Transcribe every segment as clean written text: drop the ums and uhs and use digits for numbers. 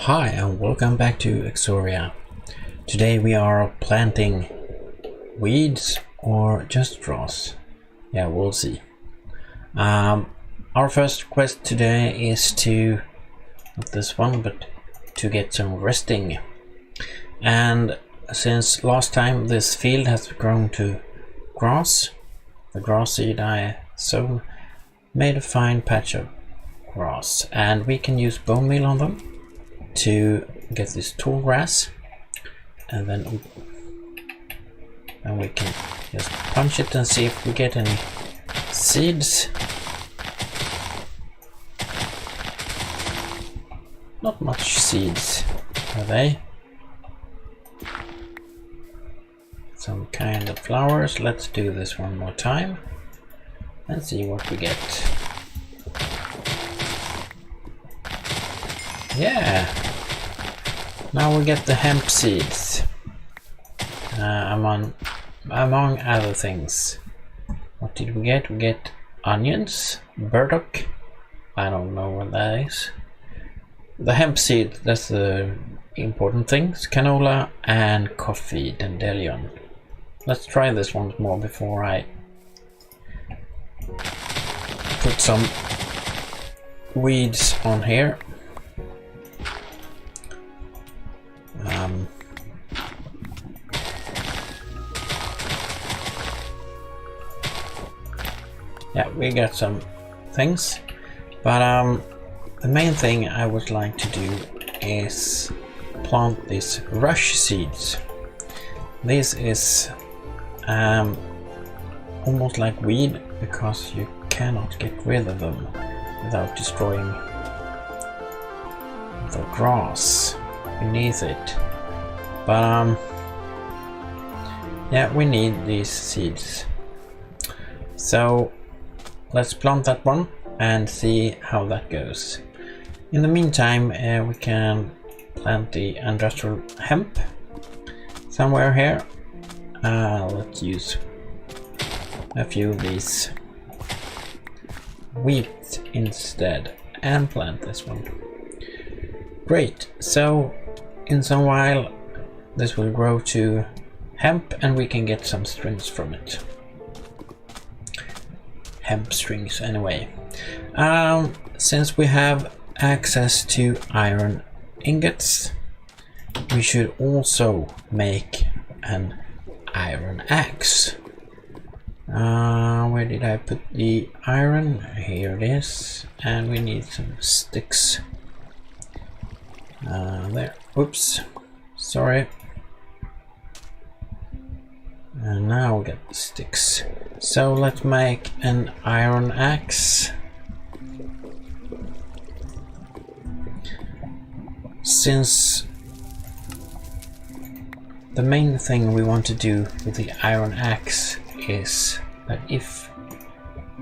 Hi and welcome back to Exoria. Today we are planting weeds or just grass. Yeah, we'll see. Our first quest today is to, not this one, but to get some resting. And since last time this field has grown to grass, the grass seed I sown made a fine patch of grass, and we can use bone meal on them to get this tall grass, and then we can just punch it and see if we get any seeds. Not much seeds, are they? Some kind of flowers. Let's do this one more time and see what we get. Yeah, now we get the hemp seeds, among other things. What did we get? We get onions, burdock, I don't know what that is. The hemp seed, that's the important things, canola and coffee, dandelion. Let's try this once more before I put some weeds on here. Yeah, we got some things, but the main thing I would like to do is plant these rush seeds. This is almost like weed because you cannot get rid of them without destroying the grass beneath it. But yeah, we need these seeds. So let's plant that one and see how that goes. In the meantime, we can plant the industrial hemp somewhere here. Let's use a few of these wheat instead and plant this one. Great, so in some while this will grow to hemp and we can get some strings from it. Hemp strings anyway. Since we have access to iron ingots, we should also make an iron axe. Where did I put the iron? Here it is, and we need some sticks. There, oops, sorry. And now we get the sticks. So let's make an iron axe. Since the main thing we want to do with the iron axe is that if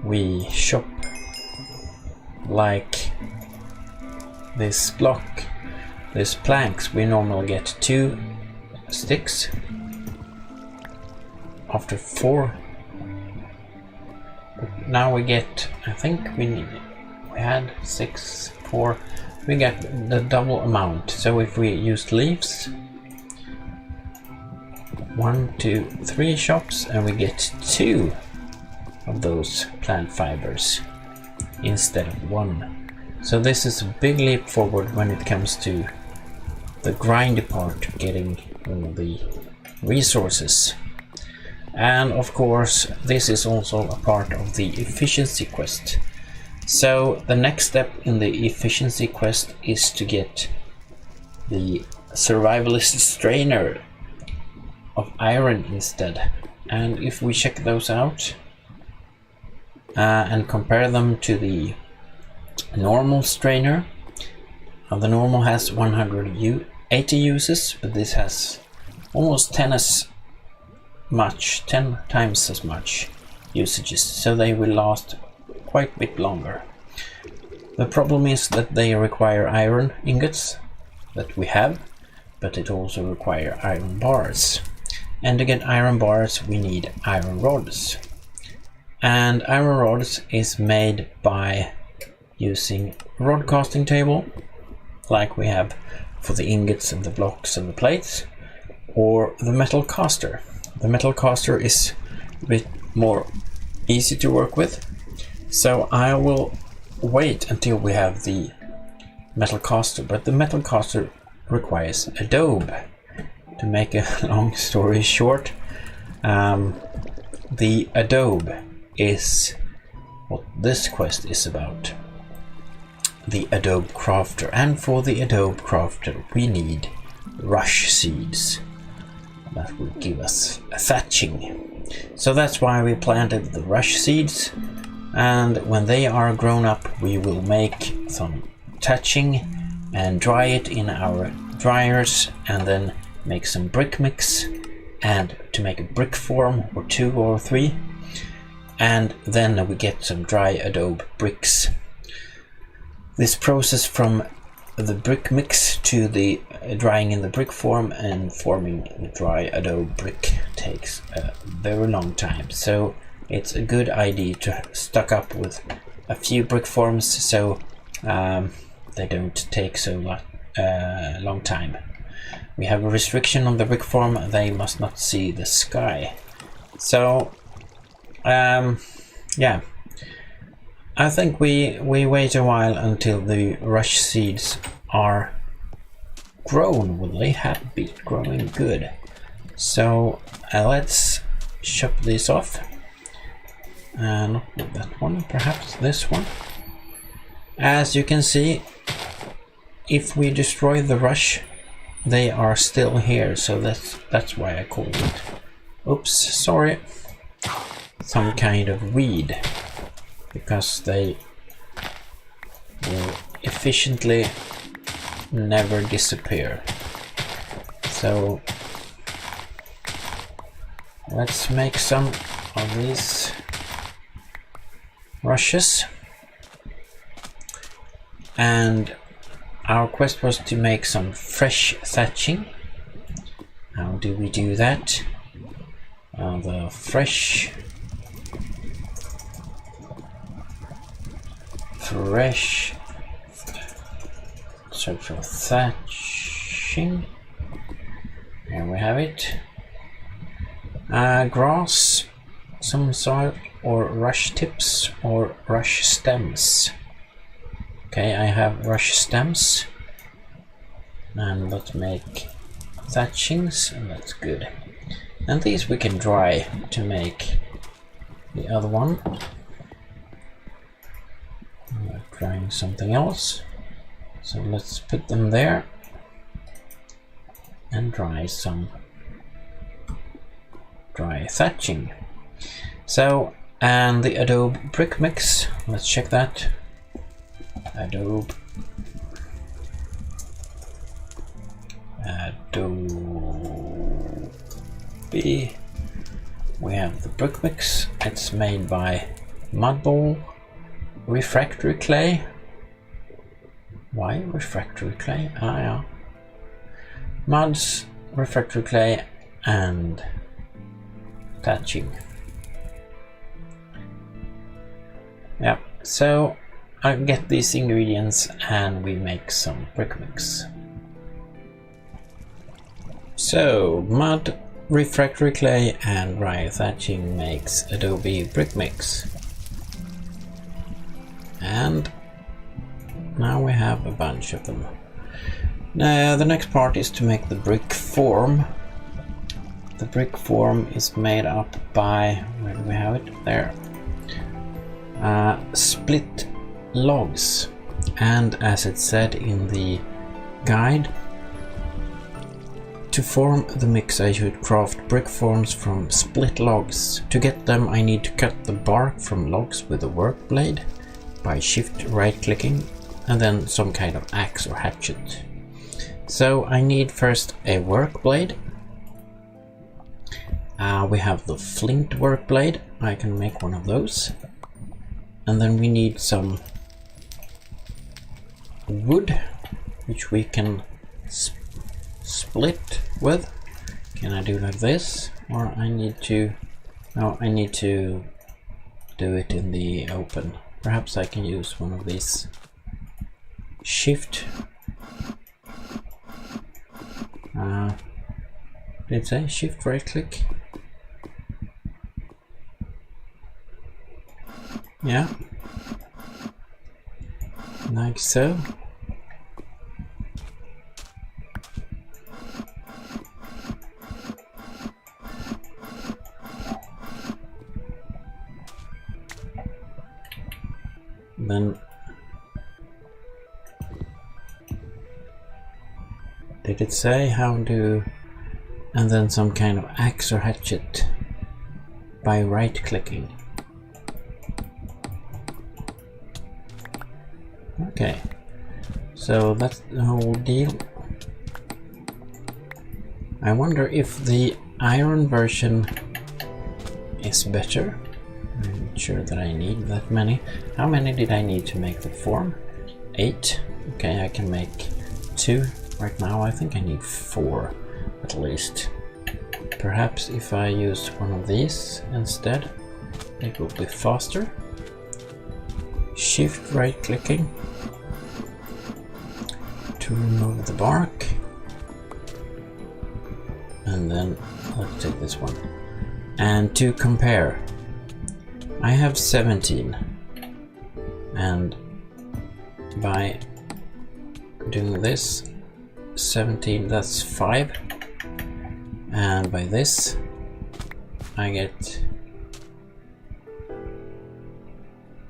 we chop like this block, these planks, we normally get 2 sticks. After 4, but now we get, I think we had 6, 4, we get the double amount. So if we use leaves, 1, 2, 3 chops, and we get 2 of those plant fibers instead of 1. So this is a big leap forward when it comes to the grindy part, getting all the resources. And of course this is also a part of the efficiency quest. So the next step in the efficiency quest is to get the survivalist strainer of iron instead. And if we check those out and compare them to the normal strainer, the normal has 180 uses, but this has almost 10 times as much usages, so they will last quite a bit longer. The problem is that they require iron ingots that we have, but it also requires iron bars, and to get iron bars we need iron rods, and iron rods is made by using rod casting table like we have for the ingots and the blocks and the plates, or the metal caster. The metal caster is a bit more easy to work with, so I will wait until we have the metal caster, but the metal caster requires adobe. To make a long story short, the adobe is what this quest is about. The adobe crafter, and for the adobe crafter we need rush seeds that will give us a thatching. So that's why we planted the rush seeds, and when they are grown up we will make some thatching and dry it in our dryers, and then make some brick mix and to make a brick form, or 2 or 3, and then we get some dry adobe bricks. This process from the brick mix to the drying in the brick form and forming the dry adobe brick takes a very long time, so it's a good idea to stock up with a few brick forms so they don't take so long time. We have a restriction on the brick form, they must not see the sky. So yeah, I think we wait a while until the rush seeds are grown. Will they be growing good? So let's chop this off. Not with that one, perhaps this one. As you can see, if we destroy the rush, they are still here, so that's why I called it. Oops, sorry. Some kind of weed, because they will efficiently never disappear. So let's make some of these rushes, and our quest was to make some fresh thatching. How do we do that? The fresh search for thatching. Here we have it. Grass, some sort, or rush tips, or rush stems. Okay, I have rush stems, and let's make thatchings, and that's good. And these we can dry to make the other one. We're drying something else, so let's put them there and dry some dry thatching. So, and the adobe brick mix, let's check that. Adobe. We have the brick mix. It's made by Mudball refractory clay. Why refractory clay? Ah, yeah. Muds, refractory clay, and thatching. Yeah, so I get these ingredients and we make some brick mix. So mud, refractory clay, and dry thatching makes adobe brick mix. And now we have a bunch of them. Now the next part is to make the brick form. The brick form is made up by, where do we have it? There. Split logs, and as it said in the guide, to form the mix I should craft brick forms from split logs. To get them I need to cut the bark from logs with a work blade by shift right clicking, and then some kind of axe or hatchet. So I need first a work blade. We have the flint work blade, I can make one of those. And then we need some wood, which we can split with. Can I do like this? Or I need to... No, I need to do it in the open. Perhaps I can use one of these. Shift. Did it say shift right click? Yeah, like so. Then did it say how to, and then some kind of axe or hatchet by right clicking? Okay, so that's the whole deal. I wonder if the iron version is better. I'm not sure that I need that many. How many did I need to make the form? 8. Okay, I can make 2 right now. I think I need 4 at least. Perhaps if I use one of these instead, it will be faster. Shift right clicking to remove the bark, and then let's take this one. And to compare, I have 17, and by doing this 17, that's 5, and by this I get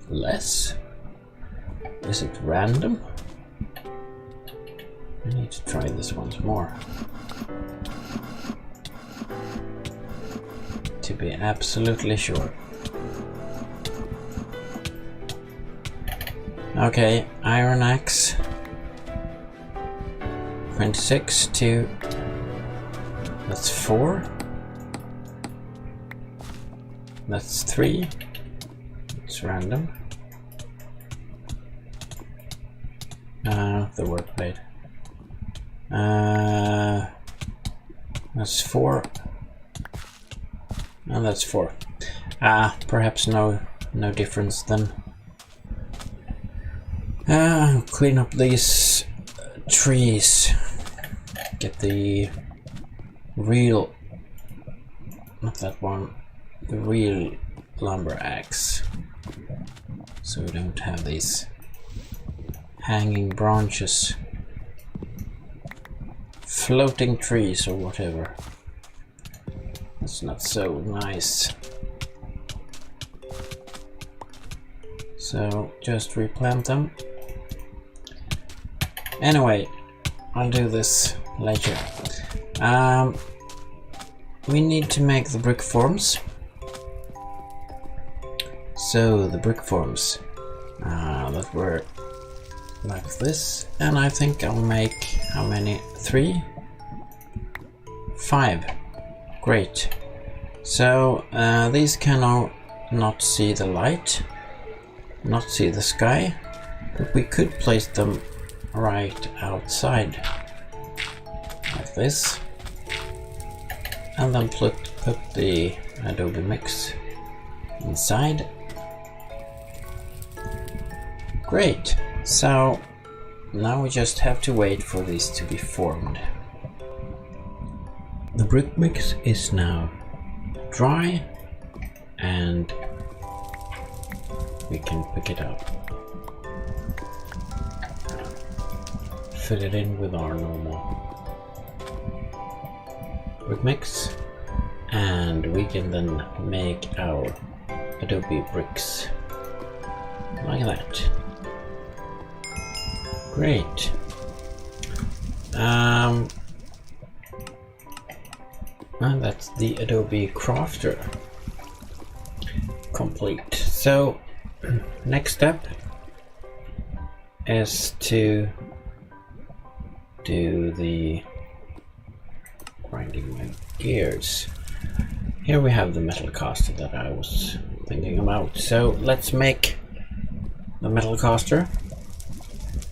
less. Is it random? I need to try this once more to be absolutely sure. Okay, iron axe 26 to, that's 4, that's 3, it's random. The work plate. That's 4, and that's 4. Perhaps no difference then. Clean up these trees. Get the real, not that one, the real lumber axe, so we don't have these hanging branches, floating trees or whatever. That's not so nice. So just replant them. Anyway, I'll do this later. We need to make the brick forms. So the brick forms that were like this, and I think I'll make how many? 3? 5. Great. So these cannot not see the light, not see the sky, but we could place them right outside like this, and then put the Adobe mix inside. Great. So now we just have to wait for these to be formed. The brick mix is now dry, and we can pick it up, fill it in with our normal brick mix, and we can then make our Adobe bricks like that. Great. And that's the Adobe Crafter complete. So next step is to do the grinding my gears. Here we have the metal caster that I was thinking about. So let's make the metal caster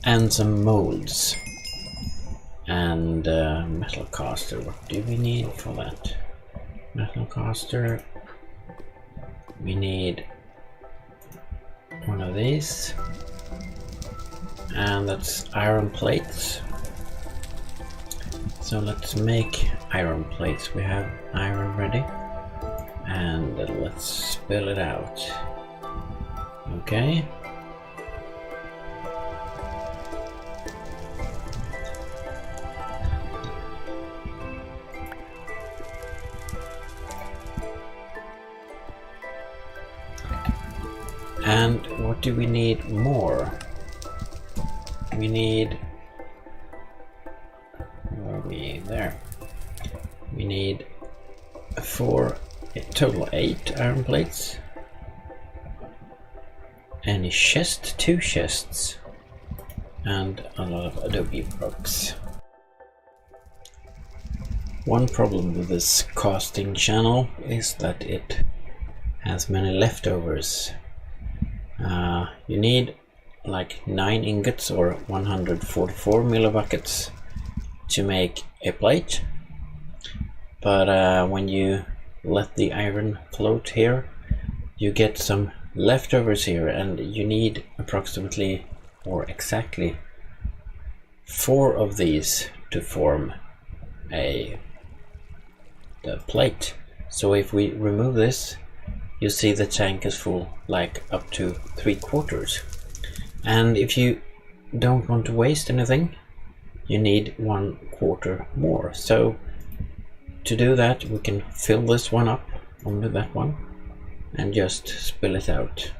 and some molds. And metal caster, what do we need for that? Metal caster, we need one of these, and that's iron plates. So let's make iron plates. We have iron ready, and let's spill it out. Okay. And what do we need more? We need, where are we? There. We need a total 8 iron plates. And a chest, 2 chests, and a lot of adobe blocks. One problem with this casting channel is that it has many leftovers. You need like 9 ingots or 144 millibuckets to make a plate, but when you let the iron float here, you get some leftovers here, and you need approximately or exactly 4 of these to form the plate. So if we remove this, you see the tank is full, like up to 3/4. And if you don't want to waste anything, you need 1/4 more. So to do that, we can fill this one up, only that one, and just spill it out,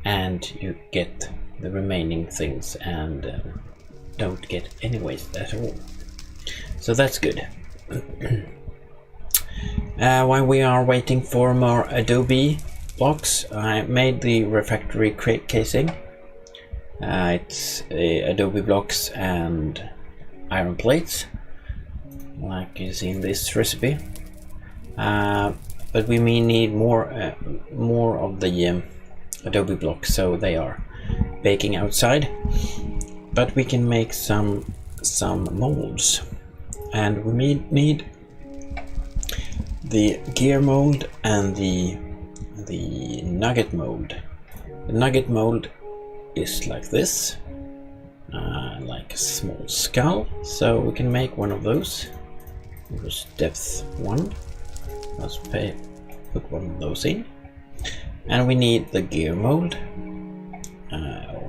and you get the remaining things and don't get any waste at all. So that's good. While we are waiting for more adobe blocks, I made the refractory crate casing. It's adobe blocks and iron plates, like you see in this recipe. But we may need more of the adobe blocks, so they are baking outside. But we can make some molds, and we need the gear mold and the nugget mold. The nugget mold is like this, like a small skull, so we can make one of those. It was depth 1. Let's put one of those in, and we need the gear mold,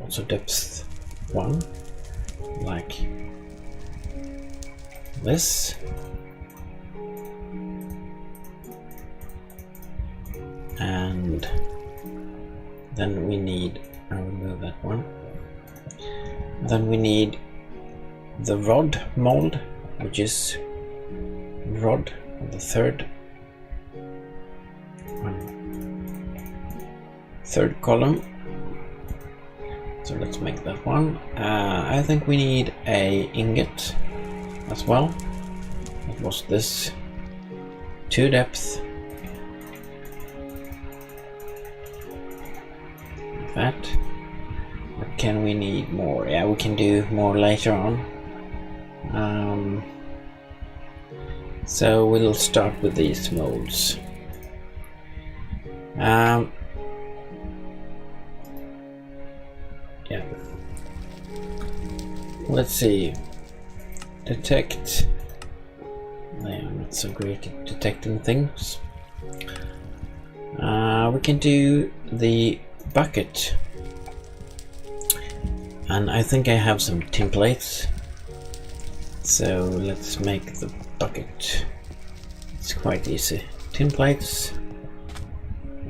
also depth 1, like this. And then we need, I'll remove that one. Then we need the rod mold, which is rod on the third column. So let's make that one. I think we need a ingot as well. It was this 2 depth. That. What can we need more? Yeah, we can do more later on. So we'll start with these molds. Yeah. Let's see. Detect. I'm not so great at detecting things. We can do the bucket, and I think I have some templates, so let's make the bucket. It's quite easy. Templates,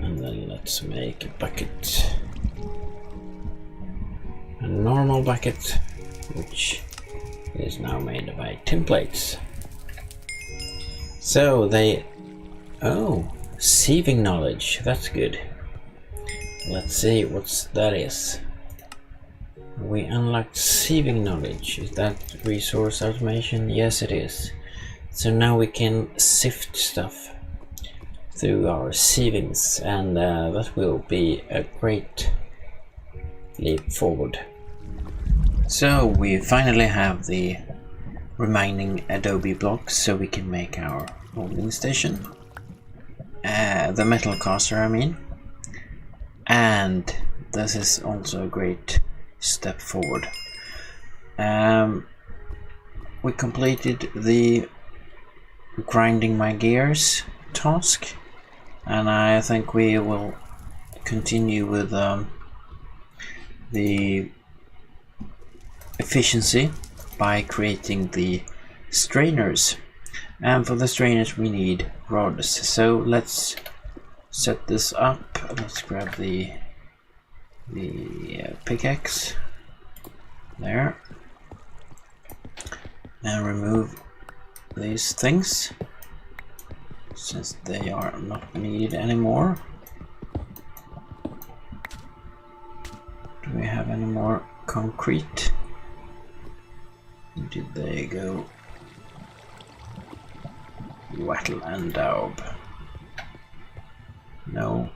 and then let's make a bucket, a normal bucket, which is now made by templates. So sieving knowledge, that's good. Let's see what that is. We unlocked sieving knowledge. Is that resource automation? Yes, it is. So now we can sift stuff through our sievings, and that will be a great leap forward. So we finally have the remaining adobe blocks, so we can make our molding station. The metal caster, I mean. And this is also a great step forward. we completed the grinding my gears task, and I think we will continue with the efficiency by creating the strainers. And for the strainers we need rods, so let's set this up. Let's grab the pickaxe there and remove these things since they are not needed anymore. Do we have any more concrete? Did they go? Wattle and daub. No.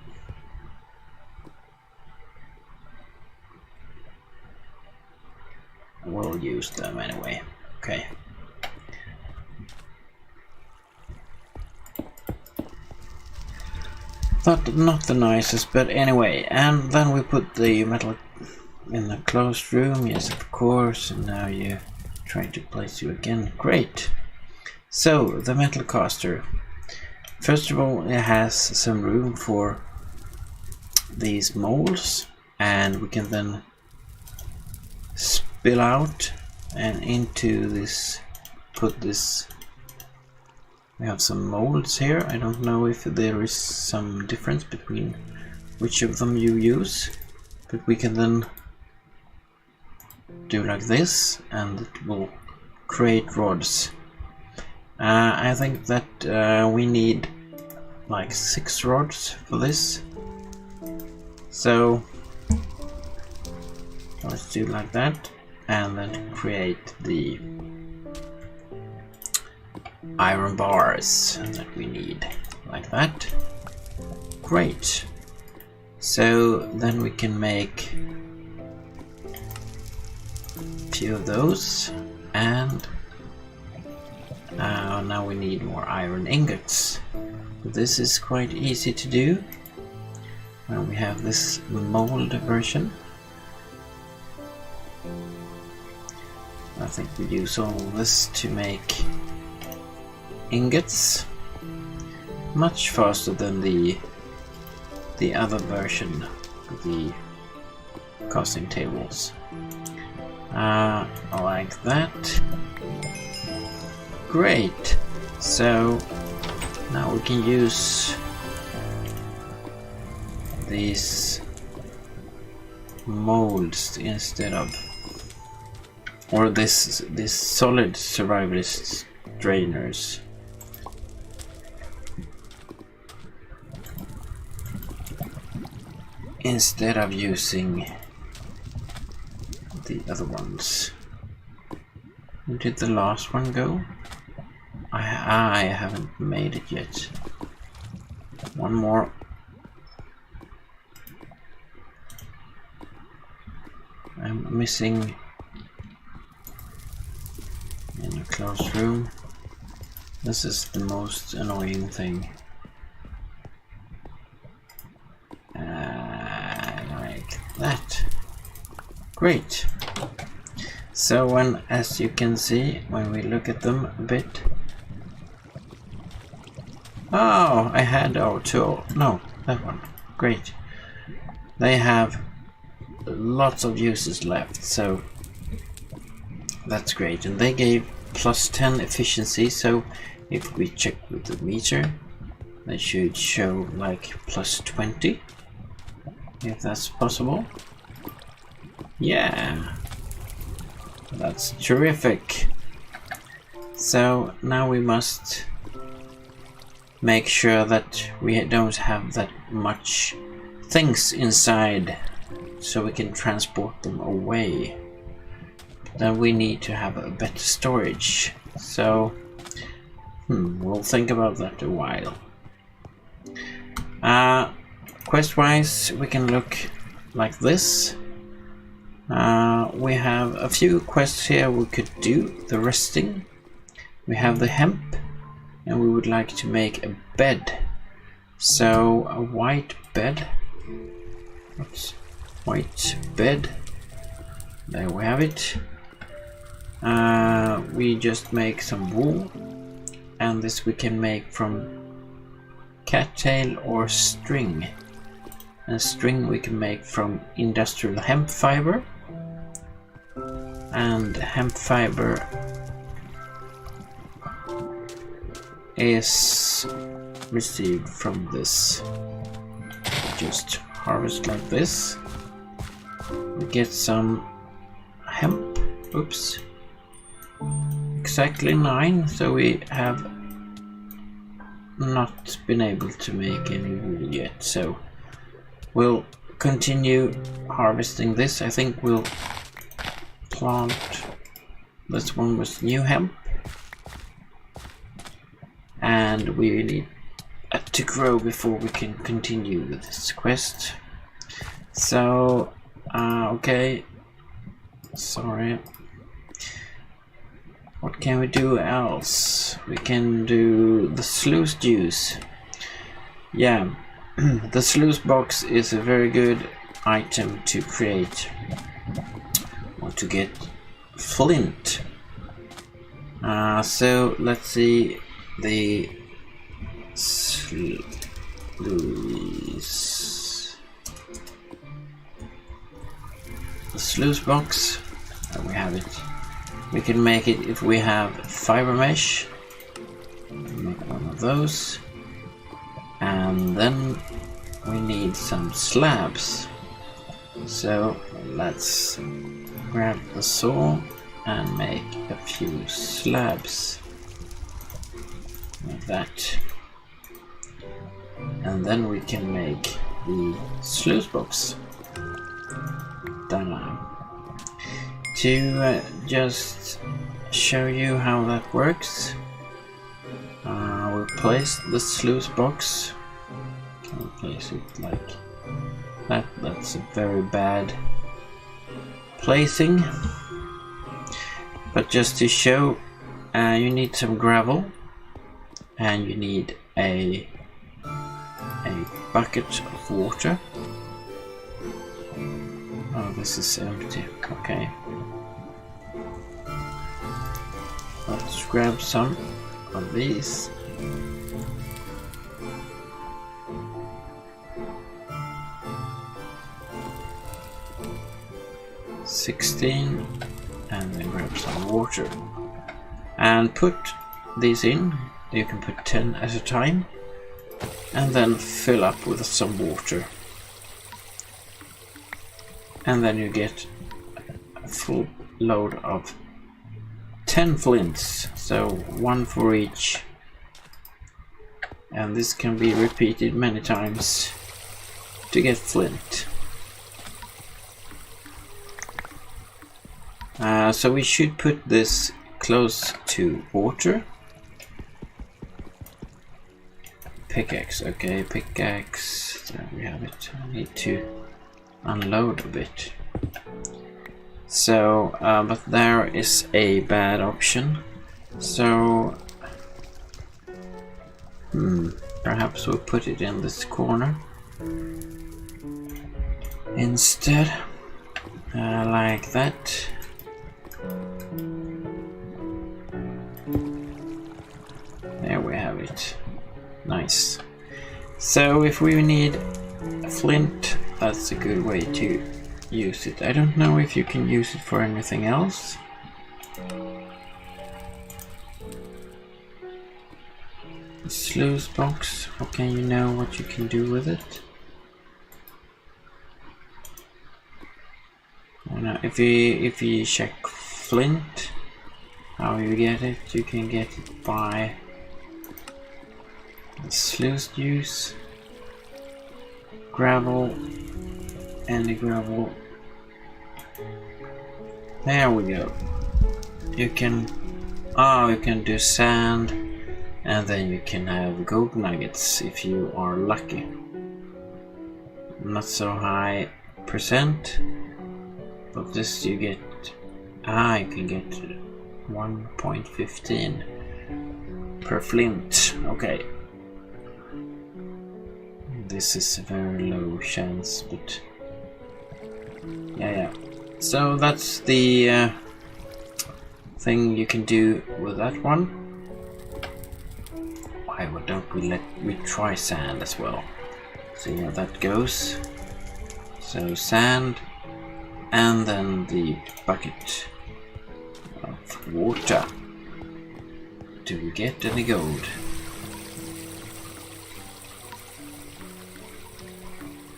We'll use them anyway. Okay. Not the nicest, but anyway. And then we put the metal in the closed room. Yes, of course. And now you try to place you again. Great. So the metal caster. First of all, it has some room for these molds, and we can then spill out and into this, put this. We have some molds here. I don't know if there is some difference between which of them you use, but we can then do like this and it will create rods. I think that we need like 6 rods for this, so let's do like that and then create the iron bars that we need like that. Great. So then we can make a few of those, and now we need more iron ingots. This is quite easy to do when we have this mold version. I think we use all this to make ingots much faster than the other version of the casting tables. Like that. Great. So now we can use these molds instead of, or this solid survivalist strainers. Instead of using the other ones. Where did the last one go? I haven't made it yet. One more. I'm missing in a closed room. This is the most annoying thing. Like that. Great. So as you can see, when we look at them a bit. Oh, I had two. No, that one. Great. They have lots of uses left, so that's great. And they gave plus 10 efficiency, so if we check with the meter, they should show like plus 20, if that's possible. Yeah, that's terrific. So now we must make sure that we don't have that much things inside so we can transport them away. Then we need to have a better storage, so we'll think about that a while. Quest wise, we can look like this. We have a few quests here we could do. The resting, we have the hemp, and we would like to make a bed. So a white bed. Oops. White bed. There we have it. we just make some wool, and this we can make from cattail or string. And string we can make from industrial hemp fiber, and hemp fiber is received from this. Just harvest like this. We get some hemp. Oops. Exactly 9, so we have not been able to make any wool yet, so we'll continue harvesting this. I think we'll plant this one with new hemp, and we need to grow before we can continue with this quest. So okay, sorry, what can we do else? We can do the sluice juice. Yeah, the sluice box is a very good item to create or to get flint. So let's see the sluice. The sluice box. There we have it. We can make it if we have fiber mesh. Make one of those. And then we need some slabs. So let's grab the saw and make a few slabs. Like that. And then we can make the sluice box. Done. To just show you how that works, we'll place the sluice box. Can we place it like that? That's a very bad placing. But just to show, you need some gravel, and you need a bucket of water. Oh, this is empty. Okay. Let's grab some of these. $16, and then grab some water and put these in. You can put 10 at a time, and then fill up with some water, and then you get a full load of 10 flints, so 1 for each, and this can be repeated many times to get flint. So we should put this close to water. Pickaxe, okay, pickaxe, there we have it. I need to unload a bit. So, but there is a bad option. So, perhaps we'll put it in this corner instead, like that. There we have it. Nice. So if we need flint, that's a good way to use it. I don't know if you can use it for anything else. The sluice box, how can you know what you can do with it? If you check flint, how you get it, you can get it by the sluice juice, gravel, any gravel. There we go. You can do sand, and then you can have gold nuggets if you are lucky. Not so high percent, but this you get. You can get 1.15 per flint. Okay. This is a very low chance, but yeah. So that's the thing you can do with that one. Why don't we try sand as well? See how that goes. So sand, and then the bucket of water. Do we get any gold?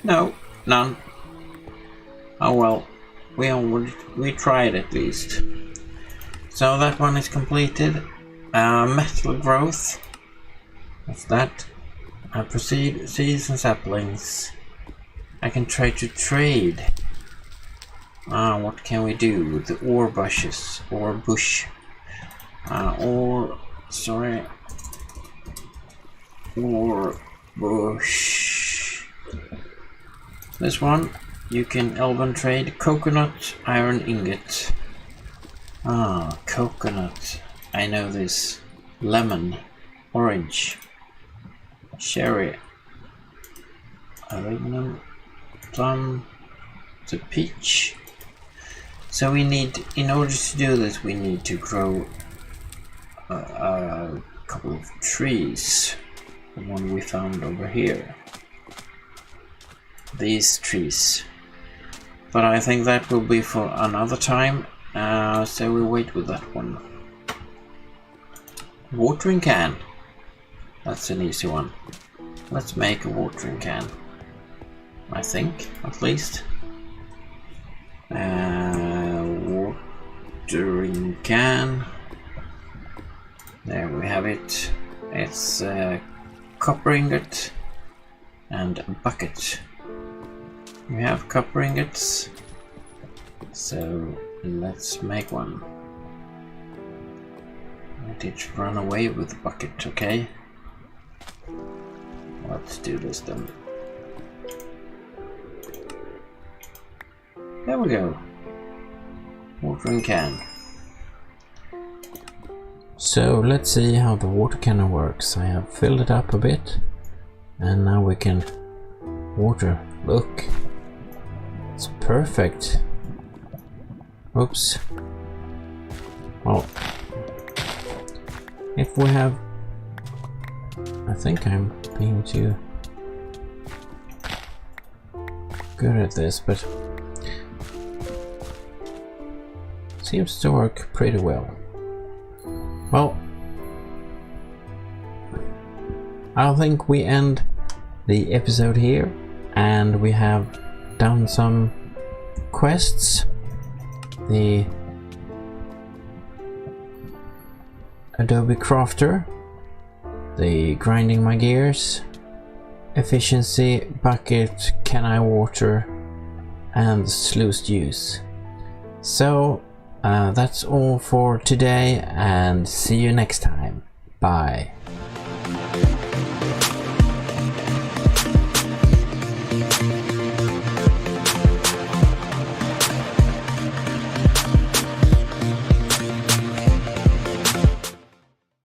No, none. Oh well, we tried at least. So that one is completed. Metal growth. What's that? Proceed seeds and saplings. I can try to trade. What can we do with the ore bushes? Ore bush. Ore bush. This one. You can elven trade coconut, iron ingot. Coconut. I know this. Lemon, orange, cherry, aluminum, plum, the peach. So we need, in order to do this, we need to grow a couple of trees. The one we found over here. These trees. But I think that will be for another time, so we'll wait with that one. Watering can. That's an easy one. Let's make a watering can. I think, at least. Watering can. There we have it. It's a copper ingot and a bucket. We have copper ingots, so let's make one. I did run away with the bucket, okay? Let's do this then. There we go. Watering can. So let's see how the water cannon works. I have filled it up a bit, and now we can water. Look. It's perfect. Oops. Well, if we have... I think I'm being too good at this, but seems to work pretty well. Well, I think we end the episode here, and we have done some quests. The Adobe Crafter, the Grinding My Gears, Efficiency, Bucket, Can I Water, and Sluiced Juice. So that's all for today, and see you next time. Bye.